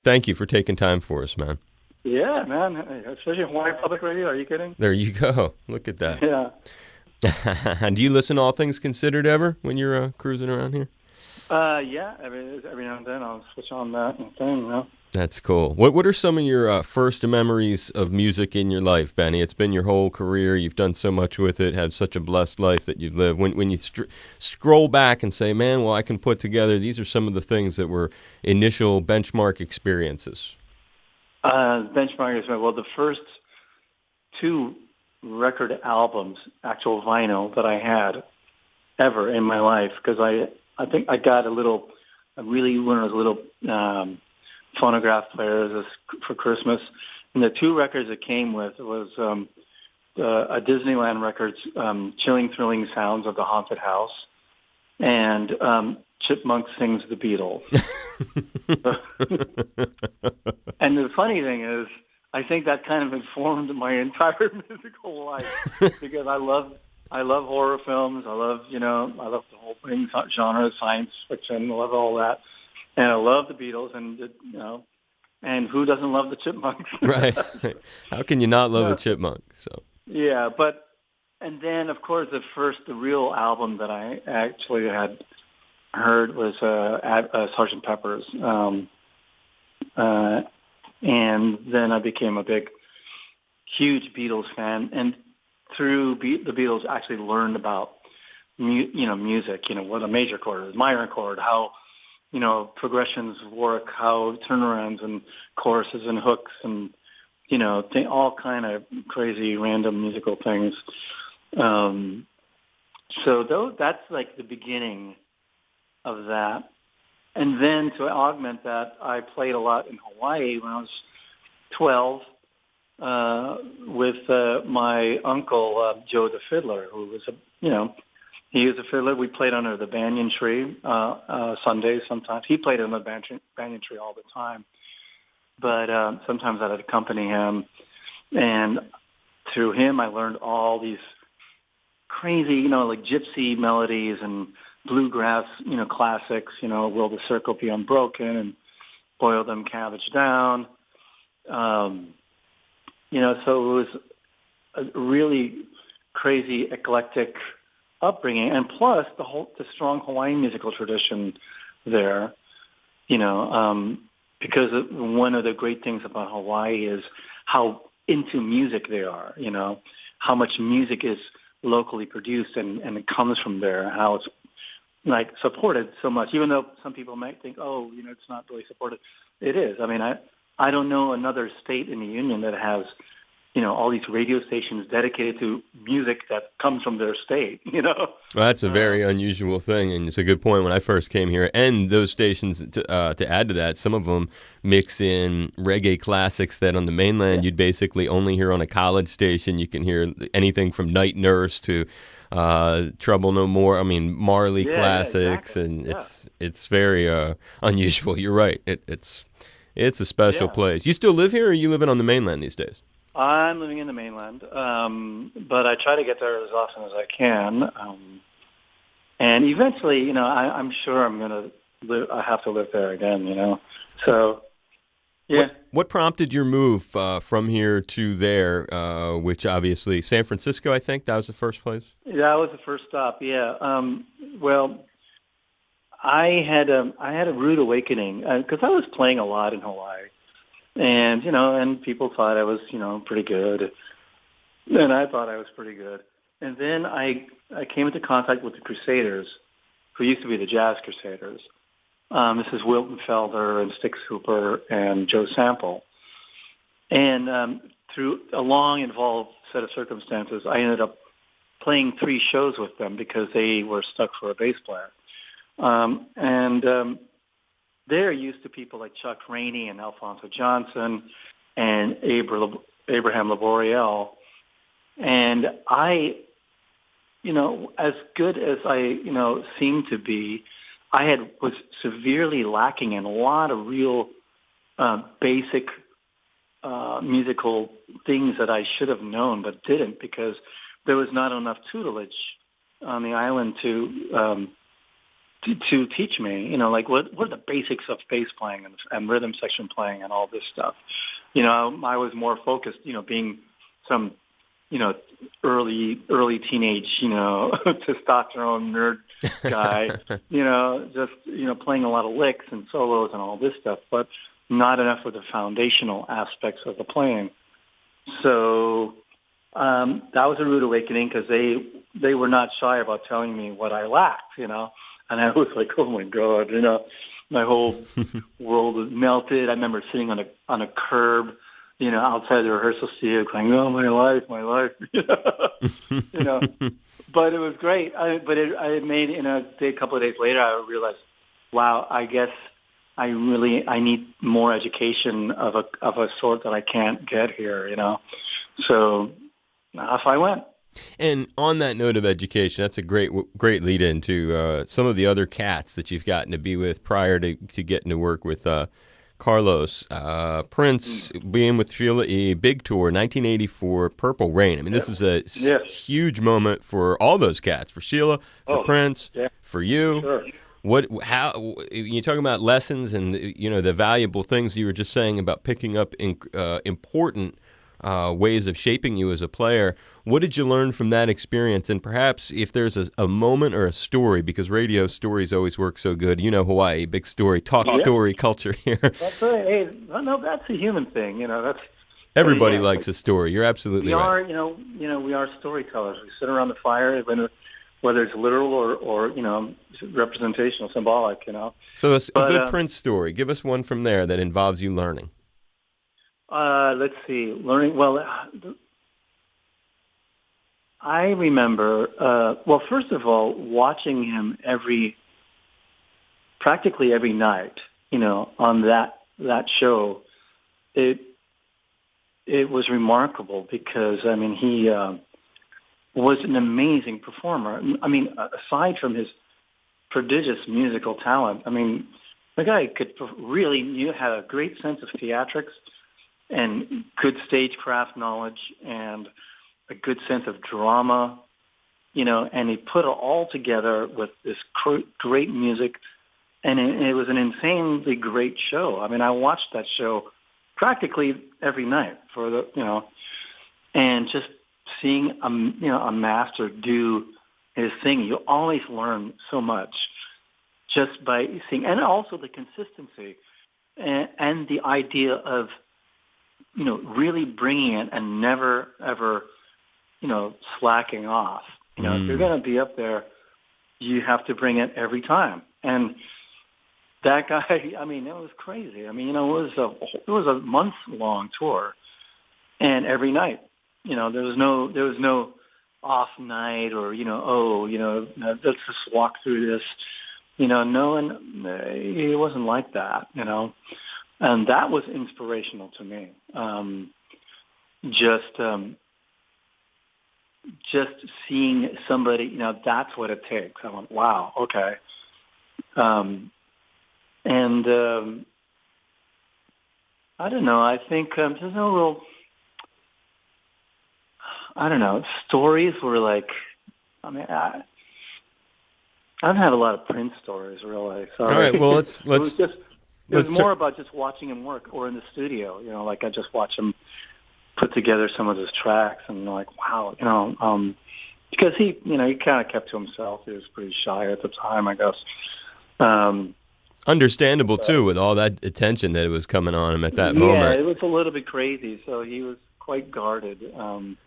Thank you for taking time for us, man. Yeah, man. Especially Hawaii Public Radio. Are you kidding? There you go. Look at that. Yeah. Do you listen to All Things Considered ever when you're cruising around here? Yeah. Every now and then I'll switch on that and thing. That's cool. What are some of your first memories of music in your life, Benny? It's been your whole career. You've done so much with it. Have such a blessed life that you've lived. When you scroll back and say, "Man, well, I can put together. These are some of the things that were initial benchmark experiences." Benchmark is well. The first two record albums, actual vinyl that I had ever in my life, because I think I got really one of those little phonograph players for Christmas, and the two records it came with was a Disneyland Records, Chilling Thrilling Sounds of the Haunted House, and Chipmunk Sings the Beatles. And the funny thing is, I think that kind of informed my entire musical life because I love horror films. I love the whole thing, genre, science fiction. I love all that, and I love the Beatles, and who doesn't love the Chipmunks? Right. How can you not love a chipmunk? So. Yeah, and then of course the real album that I actually had heard was Sgt. Pepper's, and then I became a huge Beatles fan, and through the Beatles actually learned about music, what a major chord is, minor chord, how progressions work, how turnarounds and choruses and hooks and all kind of crazy random musical things. So that's like the beginning of that. And then to augment that, I played a lot in Hawaii when I was 12 with my uncle, Joe the Fiddler, who was he was a fiddler. We played under the banyan tree Sundays sometimes. He played under the banyan tree all the time. But sometimes I'd accompany him. And through him, I learned all these crazy, like gypsy melodies and bluegrass, classics, Will the Circle Be Unbroken and Boil Them Cabbage Down. So it was a really crazy, eclectic upbringing. And plus the strong Hawaiian musical tradition there, because one of the great things about Hawaii is how into music they are, how much music is locally produced and it comes from there, how it's like supported so much, even though some people might think, it's not really supported. It is. I mean, I don't know another state in the union that has, all these radio stations dedicated to music that comes from their state, Well, that's a very unusual thing, and it's a good point. When I first came here, and those stations, to add to that, some of them mix in reggae classics that on the mainland you'd basically only hear on a college station. You can hear anything from Night Nurse to Trouble No More. I mean, Marley classics, and it's very unusual. You're right. It's a special place. You still live here, or are you living on the mainland these days? I'm living in the mainland, but I try to get there as often as I can. And eventually, I'm sure I'm going to live. I have to live there again, So, yeah. What prompted your move from here to there? Which obviously San Francisco, I think that was the first place. That was the first stop. Yeah. Well, I had a rude awakening because I was playing a lot in Hawaii. And, and people thought I was, pretty good. And I thought I was pretty good. And then I came into contact with the Crusaders, who used to be the Jazz Crusaders. This is Wilton Felder and Stix Hooper and Joe Sample. And through a long, involved set of circumstances, I ended up playing 3 shows with them because they were stuck for a bass player. They're used to people like Chuck Rainey and Alphonso Johnson and Abraham Laboriel. And I, as good as I, seemed to be, I was severely lacking in a lot of real basic musical things that I should have known but didn't because there was not enough tutelage on the island to to teach me, you know, like what are the basics of bass playing and rhythm section playing and all this stuff. You know, I was more focused, you know, being some, you know, early teenage, you know, testosterone nerd guy, you know, just, you know, playing a lot of licks and solos and all this stuff, but not enough of the foundational aspects of the playing. So that was a rude awakening because they were not shy about telling me what I lacked, you know. And I was like, oh, my God, you know, my whole world was melted. I remember sitting on a curb, you know, outside the rehearsal studio going, oh, my life, you know. But it was great. I made, you know, a couple of days later, I realized, wow, I guess I need more education of a sort that I can't get here, you know. So off I went. And on that note of education, that's a great lead into some of the other cats that you've gotten to be with prior to getting to work with Carlos. Prince, being with Sheila E, big tour, 1984, Purple Rain. I mean, this is a huge moment for all those cats, for Sheila, for Prince, for you. Sure. How you talking about lessons and, you know, the valuable things you were just saying about picking up important ways of shaping you as a player. What did you learn from that experience? And perhaps if there's a moment or a story, because radio stories always work so good. You know, Hawaii, big story, story culture here. That's right. Hey, no, that's a human thing. You know, that's everybody likes a story. You're absolutely right. You know, we are storytellers. We sit around the fire, whether it's literal or you know, representational, symbolic. You know. So a good Prince story. Give us one from there that involves you learning. Let's see. Learning. Well, I remember. Well, first of all, watching him practically every night. You know, on that show, it was remarkable because I mean he was an amazing performer. I mean, aside from his prodigious musical talent, I mean, the guy had a great sense of theatrics and good stagecraft knowledge and a good sense of drama, you know, and he put it all together with this great music, and it was an insanely great show. I mean, I watched that show practically every night and just seeing a master do his thing. You always learn so much just by seeing, and also the consistency and the idea of, you know, really bringing it and never, ever, you know, slacking off. You know, if you're going to be up there, you have to bring it every time. And that guy, I mean, it was crazy. I mean, you know, it was a month-long tour, and every night, you know, there was no off night or, you know, let's just walk through this. You know, no, and it wasn't like that, you know. And that was inspirational to me. Just seeing somebody, you know, that's what it takes. I went, wow, okay. I don't know. I think there's no real. I don't know. Stories were like, I mean, I don't have a lot of Prince stories, really. Sorry. All right. Well, it was more about just watching him work, or in the studio. You know, like I just watch him put together some of his tracks, and like, wow, you know, because he kind of kept to himself. He was pretty shy at the time, I guess. Understandable too, with all that attention that was coming on him at that moment. Yeah, it was a little bit crazy, so he was quite guarded.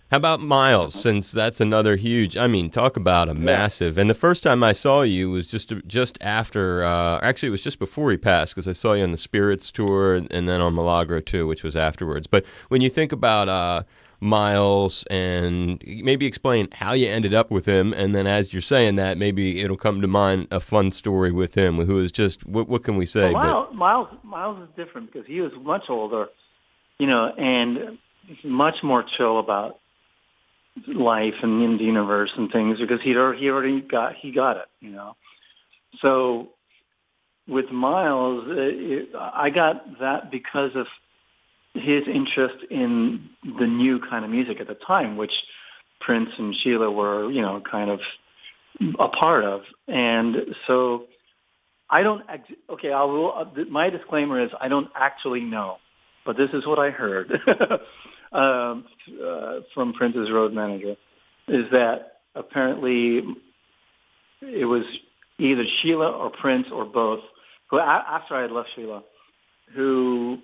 How about Miles? Since that's another huge. I mean, talk about a massive. And the first time I saw you was just after. Actually, it was just before he passed, because I saw you on the Spirits tour and then on Milagro too, which was afterwards. But when you think about Miles, and maybe explain how you ended up with him, and then as you're saying that, maybe it'll come to mind a fun story with him, who is just what can we say? Well, Miles is different because he was much older, you know, and much more chill about life and in the universe and things, because he already got it, you know. So with Miles, I got that because of his interest in the new kind of music at the time, which Prince and Sheila were, you know, kind of a part of. And so I don't. Okay, my disclaimer is I don't actually know, but this is what I heard from Prince's road manager, is that apparently it was either Sheila or Prince or both, who after I had left Sheila, who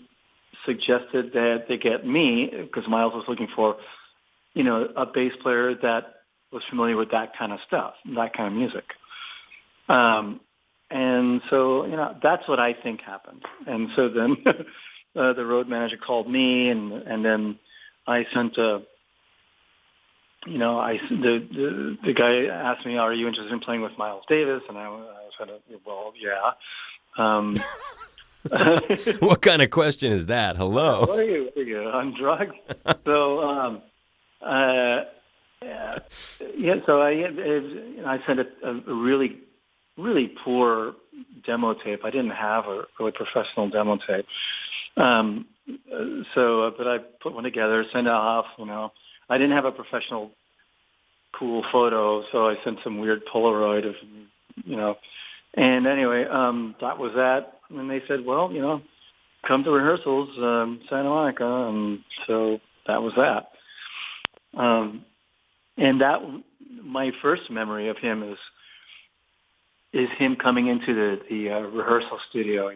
suggested that they get me, because Miles was looking for, a bass player that was familiar with that kind of stuff, that kind of music. And so, that's what I think happened. And so then the road manager called me, and then I sent the guy asked me, "Are you interested in playing with Miles Davis?" And I said, "Well, yeah." What kind of question is that? Hello. What are you on drugs? So, so I sent a really, really poor demo tape. I didn't have a really professional demo tape. But I put one together, sent it off. I didn't have a professional, cool photo, so I sent some weird Polaroid of, And anyway, that was that. And they said, well, come to rehearsals, Santa Monica, and so that was that. And that, my first memory of him is him coming into the rehearsal studio,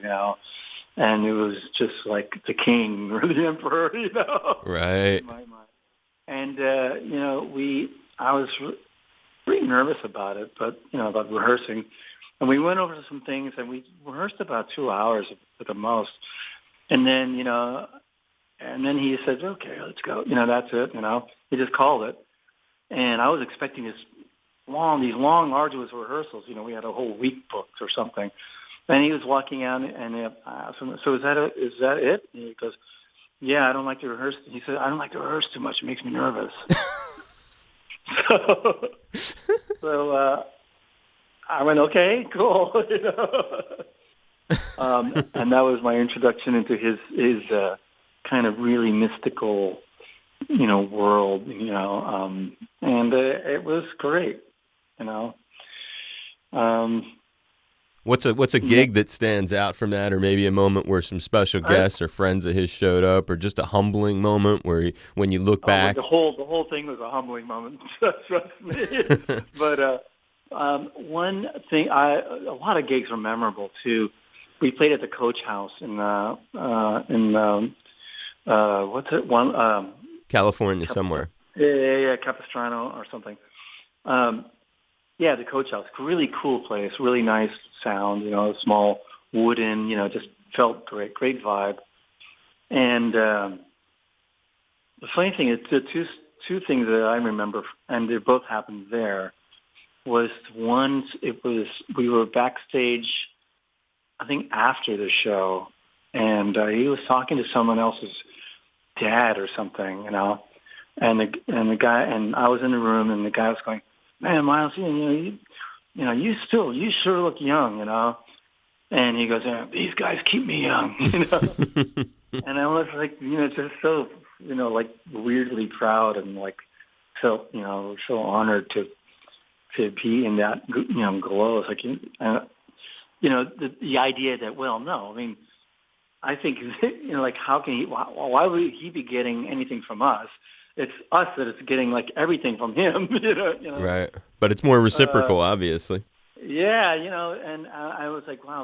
and it was just like the king or the emperor, Right. In my mind. And I was pretty nervous about it, but about rehearsing. And we went over some things, and we rehearsed about 2 hours at the most. And then, and then he said, "Okay, let's go." That's it. He just called it. And I was expecting these long, arduous rehearsals. We had a whole week booked or something. And he was walking out, and I asked him, "So is that it?" And he goes, "Yeah, I don't like to rehearse." He said, "I don't like to rehearse too much. It makes me nervous." So I went, "Okay, cool." And that was my introduction into his kind of really mystical, world, and it was great, What's a gig that stands out from that, or maybe a moment where some special guests or friends of his showed up, or just a humbling moment where when you look back? The whole thing was a humbling moment, trust me. But one thing, a lot of gigs were memorable too. We played at the Coach House in what's it? California somewhere. Yeah, Capistrano or something. Yeah, the Coach House, really cool place, really nice sound. Small wooden. Just felt great vibe. And the funny thing is, the two things that I remember, and they both happened there, was one. We were backstage, I think after the show, and he was talking to someone else's dad or something, and the guy, and I was in the room, and the guy was going, "Man, Miles, you sure look young, And he goes, "These guys keep me young," And I was like, just so, like weirdly proud and like felt, so honored to be in that, glow. It's like, the idea that, well, no, I mean, I think, like, how can why would he be getting anything from us? It's us that is getting like everything from him, Right. But it's more reciprocal, obviously. Yeah, and I was like, wow,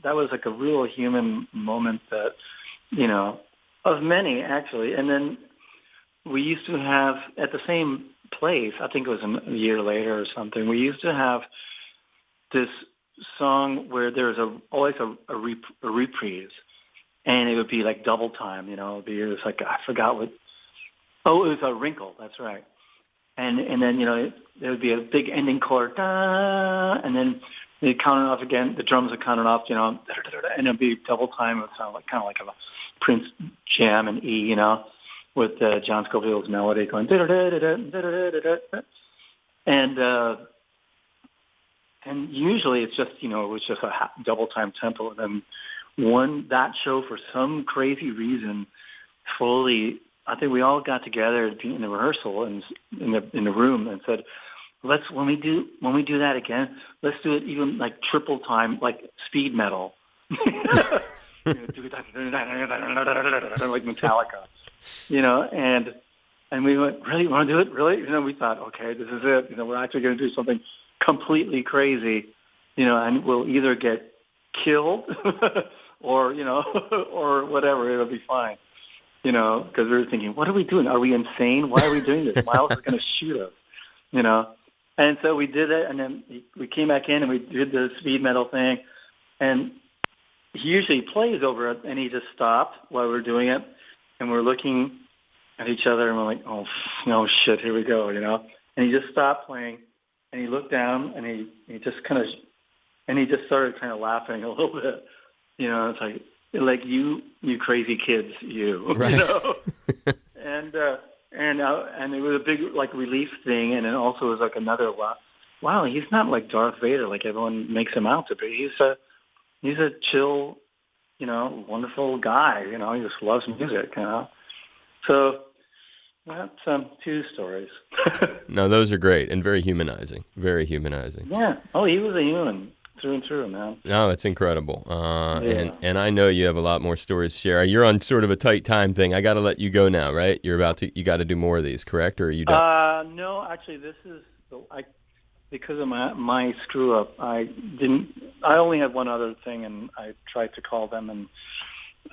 that was like a real human moment that, of many actually. And then we used to have at the same place, I think it was a year later or something, we used to have this song where there was always a reprise, and it would be like double time, it was like, I forgot what. Oh, it was a Wrinkle. That's right. And then there would be a big ending chord, da, and then they counted off again. The drums are counted off, and it'd be double time. It would sound like kind of like a Prince jam in E, with John Scoville's melody going, and usually it's just it was just a double time tempo. And then that show, for some crazy reason, I think we all got together in the rehearsal and in the room and said, when we do that again, let's do it even like triple time, like speed metal, like Metallica, and we went, really, you want to do it? Really? We thought, okay, this is it. We're actually going to do something completely crazy, and we'll either get killed or, or whatever. It'll be fine, because we were thinking, what are we doing? Are we insane? Why are we doing this? Miles is going to shoot us, And so we did it, and then we came back in and we did the speed metal thing. And he usually plays over it, and he just stopped while we were doing it. And we're looking at each other, and we're like, oh, no, shit, here we go, And he just stopped playing, and he looked down, and he just started kind of laughing a little bit. It's like you crazy kids, you, right. And it was a big like relief thing, and it also was like another wow, he's not like Darth Vader like everyone makes him out to be. He's a chill, wonderful guy. He just loves music, So that's 2 stories. No, those are great and very humanizing. Very humanizing. Yeah. Oh, he was a human through and through, man. No, it's incredible. And I know you have a lot more stories to share. You're on sort of a tight time thing. I got to let you go now, right? You got to do more of these, correct? Or are you done? No, actually, this is because of my screw up. I only had one other thing, and I tried to call them, and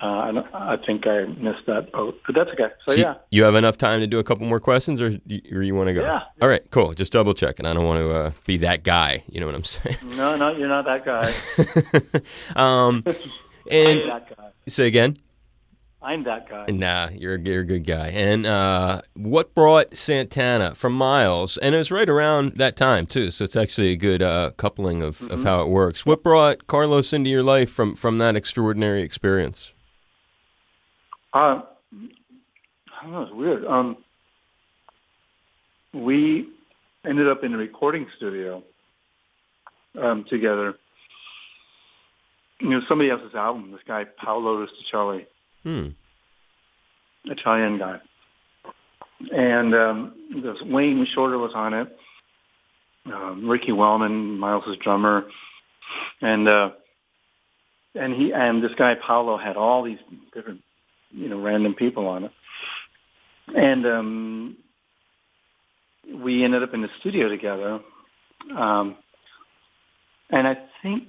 I think I missed that boat, but that's okay. So yeah. You have enough time to do a couple more questions, or you want to go? Yeah. All right, cool. Just double checking. I don't want to be that guy. You know what I'm saying? No, you're not that guy. And I'm that guy. Say again. I'm that guy. Nah, you're a good guy. And what brought Santana from Miles? And it was right around that time too, so it's actually a good coupling of how it works. What brought Carlos into your life from that extraordinary experience? I don't know, it's weird. We ended up in a recording studio together. Somebody else's album, this guy, Paolo Rustichelli, Italian guy. And Wayne Shorter was on it, Ricky Wellman, Miles' drummer, and this guy, Paolo, had all these different random people on it. And we ended up in the studio together. And I think,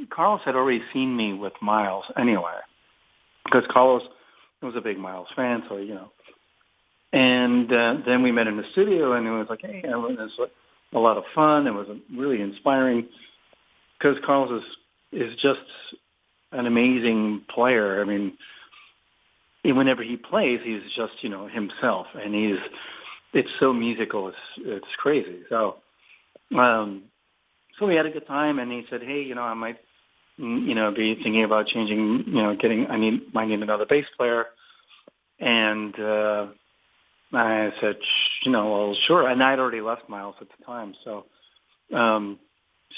Carlos had already seen me with Miles anyway, because Carlos was a big Miles fan, so, And then we met in the studio, and it was like, hey, it was a lot of fun. It was really inspiring, because Carlos is just an amazing player. I mean, whenever he plays, he's just, himself, and it's so musical. It's crazy. So we had a good time, and he said, hey, I might, be thinking about changing, I might need another bass player. And I said, well, sure. And I'd already left Miles at the time. So,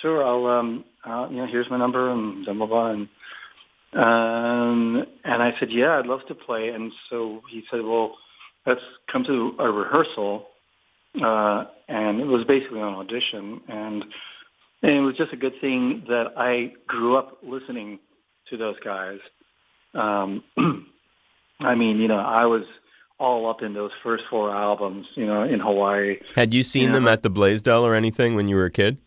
sure, I'll here's my number and blah, blah, blah. And I said, yeah, I'd love to play. And so he said, well, let's come to a rehearsal. And it was basically an audition. And it was just a good thing that I grew up listening to those guys. I mean, I was all up in those first 4 albums, in Hawaii. Had you seen them at the Blaisdell or anything when you were a kid?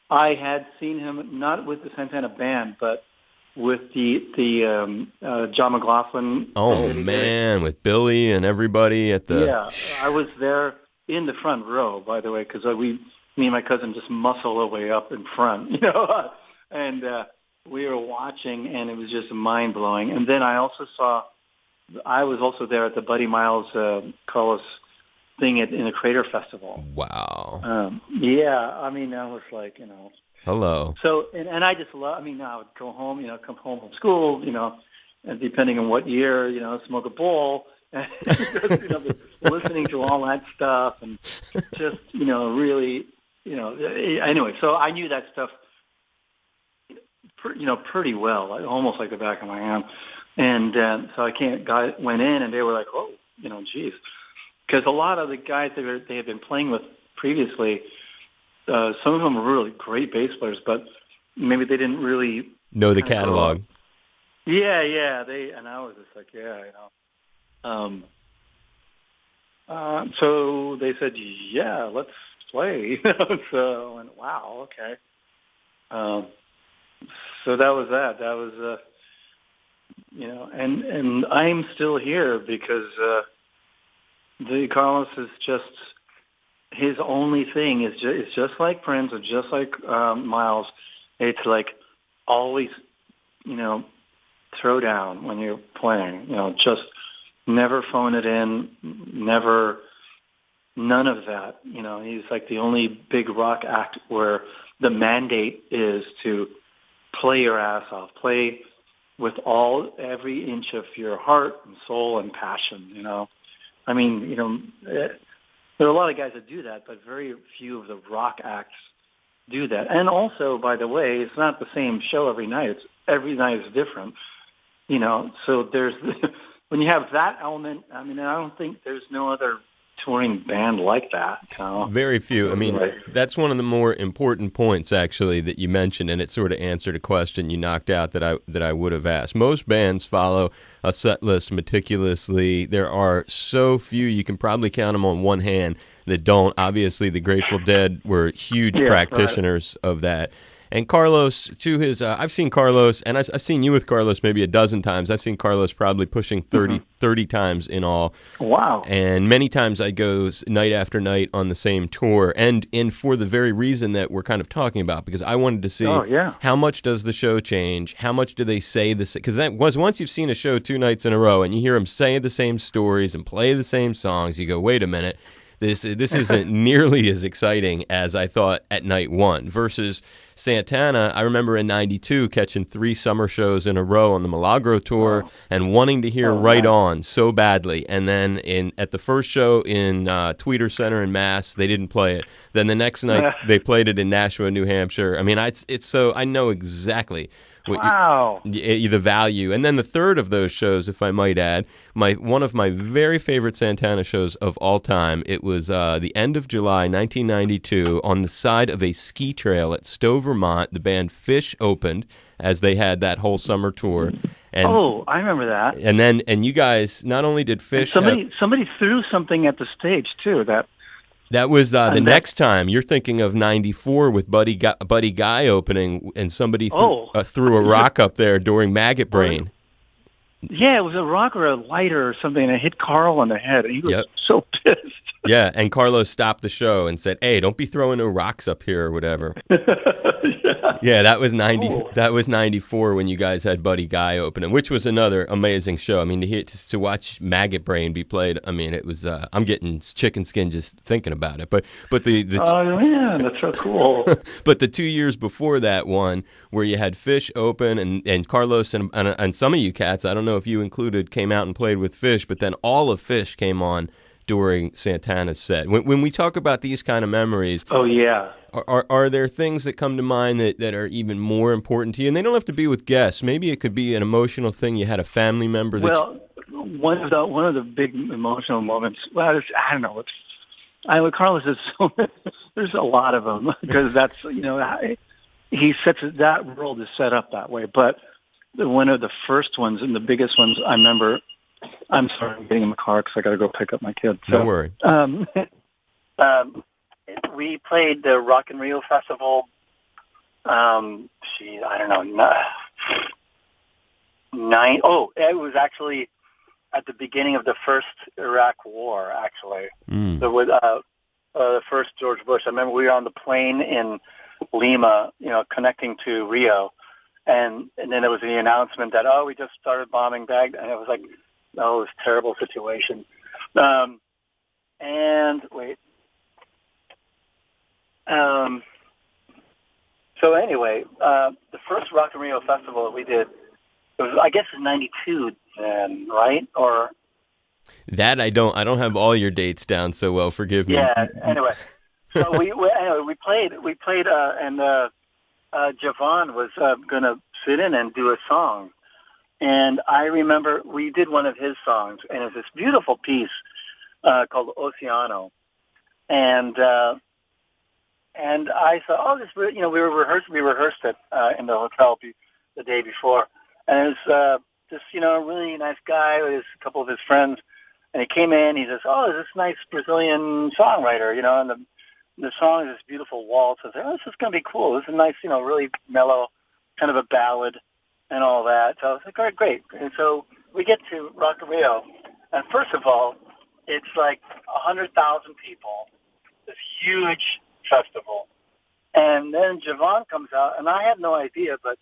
I had seen him not with the Santana band, but with the John McLaughlin. Oh man, with Billy and everybody at the. Yeah, I was there in the front row, by the way, because me and my cousin just muscled our way up in front, and we were watching, and it was just mind blowing. And then I was also there at the Buddy Miles Carlos thing in the Crater Festival. Wow. Yeah, I mean, I was like, Hello. So, and I just love, I would go home, come home from school, and depending on what year, smoke a bowl, and just, listening to all that stuff, and just, really, anyway, so I knew that stuff, pretty well, almost like the back of my hand. And so I went in, and they were like, oh, geez. because a lot of the guys they had been playing with previously, some of them were really great bass players, but maybe they didn't really know the catalog. Yeah. And I was just like, yeah, so they said, yeah, let's play. So I went, wow, okay. So that was that. That was, and I'm still here because the Carlos is just, his only thing is just like Prince or just like Miles. It's like always, throw down when you're playing. Just never phone it in, none of that. He's like the only big rock act where the mandate is to play your ass off, play with every inch of your heart and soul and passion. I mean, there are a lot of guys that do that, but very few of the rock acts do that. And also, by the way, it's not the same show every night. Every night is different. So there's when you have that element. I mean, I don't think there's no other touring band like that. Very few. I mean, that's one of the more important points, actually, that you mentioned, and it sort of answered a question you knocked out that I would have asked. Most bands follow a set list meticulously. There are so few, you can probably count them on one hand, that don't. Obviously, the Grateful Dead were huge practitioners of that. And Carlos, to his, I've seen Carlos, and I've seen you with Carlos maybe a dozen times. I've seen Carlos probably pushing 30 times in all. Wow. And many times I go night after night on the same tour, and for the very reason that we're kind of talking about, because I wanted to see how much does the show change, how much do they say this, because that was, once you've seen a show 2 nights in a row and you hear them say the same stories and play the same songs, you go, wait a minute. This isn't nearly as exciting as I thought at night one. Versus Santana, I remember in '92 catching 3 summer shows in a row on the Milagro tour and wanting to hear Right On so badly. And then at the first show in Tweeter Center in Mass, they didn't play it. Then the next night they played it in Nashua, New Hampshire. I mean, it's so I know exactly. The value. And then the third of those shows, if I might add, one of my very favorite Santana shows of all time, it was the end of July 1992 on the side of a ski trail at Stowe, Vermont. The band Fish opened, as they had that whole summer tour. And, I remember that. And you guys, not only did Fish... Somebody threw something at the stage, too, That was the next time. You're thinking of '94 with Buddy Guy opening, and somebody threw a rock up there during Maggot Brain. Yeah, it was a rock or a lighter or something, and it hit Carl on the head, and he was so pissed. Yeah, and Carlos stopped the show and said, "Hey, don't be throwing no rocks up here or whatever." Yeah, that was That was '94 when you guys had Buddy Guy opening, which was another amazing show. I mean, to watch Maggot Brain be played, I mean, it was. I'm getting chicken skin just thinking about it. But oh man, that's so cool. But the 2 years before that one, where you had Fish open and Carlos and some of you cats, I don't know if you included, came out and played with Fish, but then all of Fish came on during Santana's set. When we talk about these kind of memories, are there things that come to mind that are even more important to you? And they don't have to be with guests. Maybe it could be an emotional thing. You had a family member. One of the big emotional moments. Well, I don't know. With Carlos is so. There's a lot of them because that's he sets that world is set up that way. But one of the first ones and the biggest ones I remember. I'm sorry, I'm getting in the car because I got to go pick up my kids. Don't worry. We played the Rock in Rio Festival. I don't know, nine. Oh, it was actually at the beginning of the first Iraq War. Actually, the first George Bush. I remember we were on the plane in Lima, connecting to Rio, and then there was the announcement that we just started bombing Baghdad, and it was like. That was a terrible situation. And wait. So anyway, the first Rock in Rio festival that we did, it was, I guess, in '92 then, right? Or that I don't have all your dates down so well. Forgive me. Yeah. Anyway, so we played, and Javon was going to sit in and do a song. And I remember we did one of his songs, and it's this beautiful piece called Oceano, and I thought, oh, this, we rehearsed it in the hotel the day before, and it was this really nice guy with a couple of his friends, and he came in. He says, oh, this nice Brazilian songwriter, and the song is this beautiful waltz. I said, oh, this is going to be cool. This is a nice, really mellow, kind of a ballad and all that. So I was like, all right, great. And so we get to Rock in Rio, and first of all, it's like 100,000 people, this huge festival. And then Javon comes out, and I had no idea, but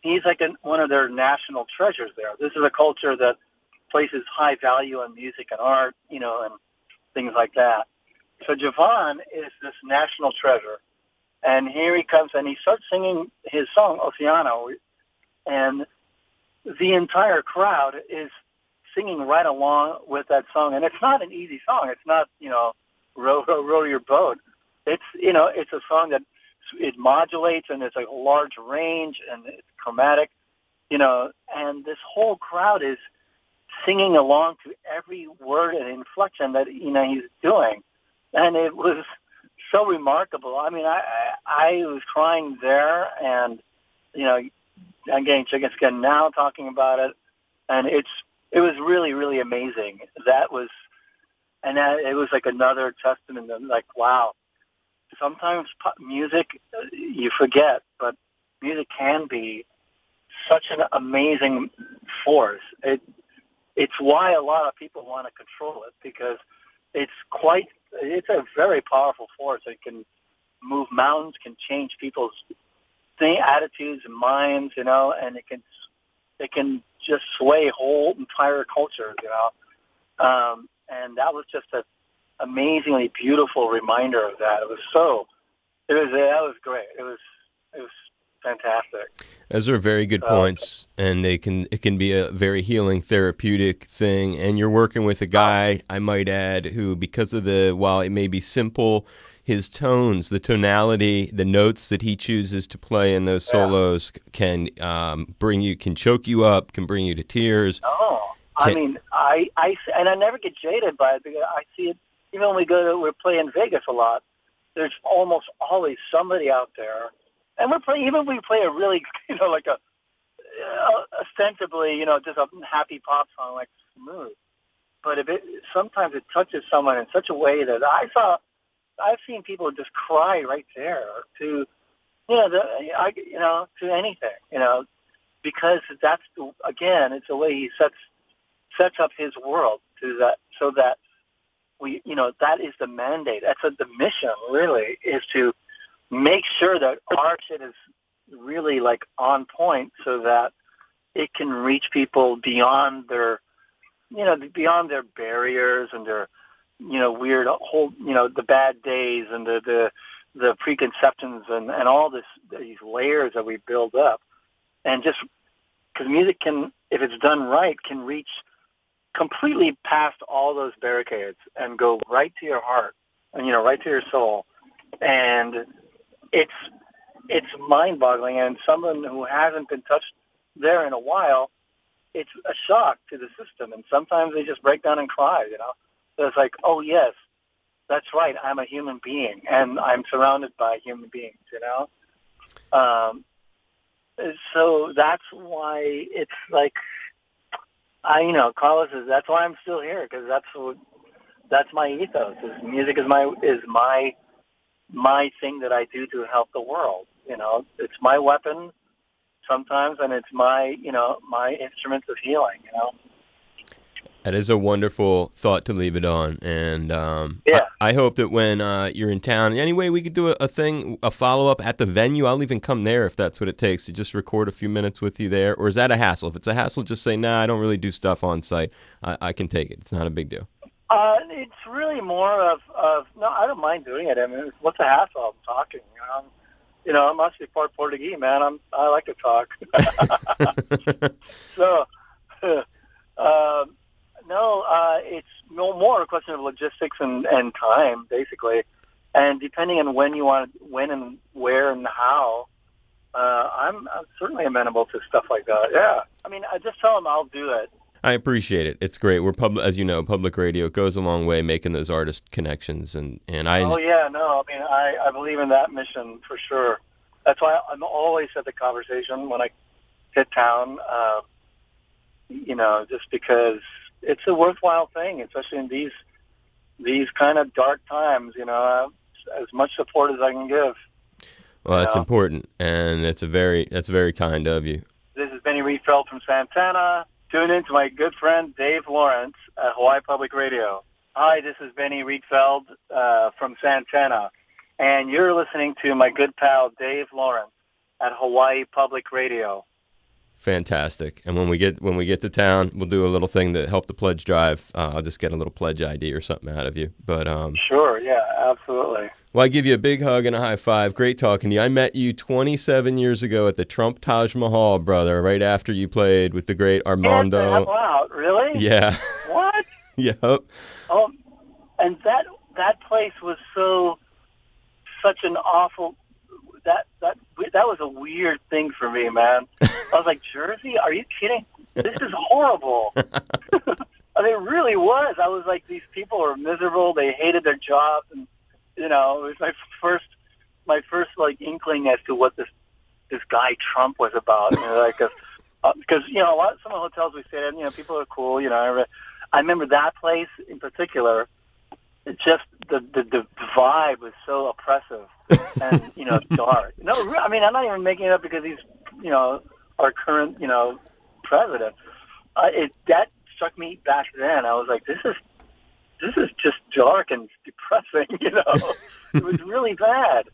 he's like one of their national treasures there. This is a culture that places high value on music and art, and things like that. So Javon is this national treasure. And here he comes, and he starts singing his song, Oceano, and the entire crowd is singing right along with that song. And it's not an easy song. It's not, row, row, row your boat. It's, it's a song that it modulates, and it's a large range, and it's chromatic, and this whole crowd is singing along to every word and inflection that, he's doing. And it was so remarkable. I mean, I was crying there, and, I'm getting chicken skin now talking about it. And it was really, really amazing. It was like another testament to, like, wow. Sometimes music, you forget, but music can be such an amazing force. It's why a lot of people want to control it, because it's a very powerful force. It can move mountains, can change people's attitudes and minds, and it can just sway whole entire cultures, and that was just an amazingly beautiful reminder of that. That was great. It was fantastic. Those are very good points, and it can be a very healing, therapeutic thing. And you're working with a guy, I might add, who, because of while it may be simple, his tones, the tonality, the notes that he chooses to play in those solos can choke you up, can bring you to tears. Oh, I mean, I never get jaded by it, because I see it even when we're playing Vegas a lot. There's almost always somebody out there. And we play a really, like ostensibly, just a happy pop song like Smooth. But sometimes it touches someone in such a way that I've seen people just cry right there to, to anything, because it's the way he sets up his world so that that is the mandate. That's the mission, really, is to make sure that our shit is really like on point, so that it can reach people beyond their barriers and their, weird whole, the bad days and the preconceptions and all these layers that we build up. And just because music can, if it's done right, can reach completely past all those barricades and go right to your heart and, right to your soul. And it's mind-boggling, and someone who hasn't been touched there in a while, it's a shock to the system, and sometimes they just break down and cry, So it's like, oh, yes, that's right, I'm a human being, and I'm surrounded by human beings, So that's why it's like, Carlos says, that's why I'm still here, because that's my ethos. Music is my thing that I do to help the world. It's my weapon sometimes, and it's my instruments of healing. That is a wonderful thought to leave it on, and I hope that when you're in town, anyway, we could do a follow-up at the venue. I'll even come there if that's what it takes to just record a few minutes with you there. Or is that a hassle? If it's a hassle, just say, nah, I don't really do stuff on site. I can take it. It's not a big deal. It's really more of no, I don't mind doing it. I mean, what's the hassle of talking? I must be part Portuguese, man. I like to talk. So, no, it's no more a question of logistics and time, basically. And depending on when and where and how, I'm certainly amenable to stuff like that. Yeah. I mean, I just tell them I'll do it. I appreciate it. It's great. We're as you know, public radio. It goes a long way making those artist connections, and I. Oh yeah, no, I mean I believe in that mission for sure. That's why I'm always at the conversation when I hit town. Just because it's a worthwhile thing, especially in these kind of dark times. As much support as I can give. Well, that's important, and that's very kind of you. This is Benny Rietveld from Santana. Tune in to my good friend Dave Lawrence at Hawaii Public Radio. Hi, this is Benny Rietveld from Santana, and you're listening to my good pal Dave Lawrence at Hawaii Public Radio. Fantastic. And when we get to town, we'll do a little thing to help the pledge drive. I'll just get a little pledge ID or something out of you. But sure, yeah, absolutely. Well, I give you a big hug and a high five. Great talking to you. I met you 27 years ago at the Trump Taj Mahal, brother, right after you played with the great Armando. Wow, really? Yeah. What? Yep. Oh, and that place was such an awful. That was a weird thing for me, man. I was like, Jersey? Are you kidding? This is horrible. I mean, it really was. I was like, these people were miserable. They hated their jobs, and it was my first like inkling as to what this guy Trump was about. Because some of the hotels we stayed in, people are cool. I remember that place in particular. It just the vibe was so oppressive and dark. No, I mean I'm not even making it up because he's our current president. That struck me back then. I was like, this is just dark and depressing. It was really bad.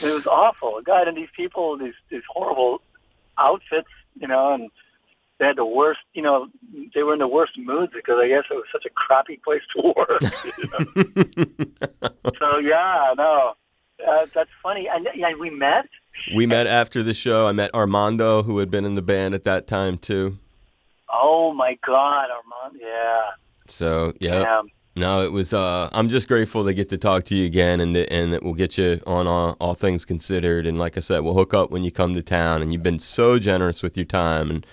It was awful. God, and these people, these horrible outfits, and they had the worst, they were in the worst moods because I guess it was such a crappy place to work. So, yeah, no, that's funny. And we met? We met after the show. I met Armando, who had been in the band at that time, too. Oh, my God, Armando, yeah. So, yeah. Damn. No, it was, I'm just grateful to get to talk to you again and that we'll get you on all things considered. And like I said, we'll hook up when you come to town. And you've been so generous with your time. And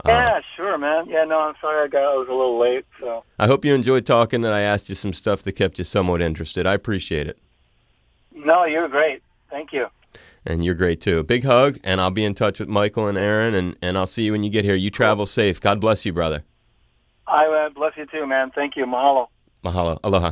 yeah, sure, man. Yeah, no, I'm sorry I was a little late. So I hope you enjoyed talking and I asked you some stuff that kept you somewhat interested. I appreciate it. No, you're great. Thank you. And you're great, too. Big hug, and I'll be in touch with Michael and Aaron, and I'll see you when you get here. You travel safe. God bless you, brother. I bless you, too, man. Thank you. Mahalo. Mahalo. Aloha.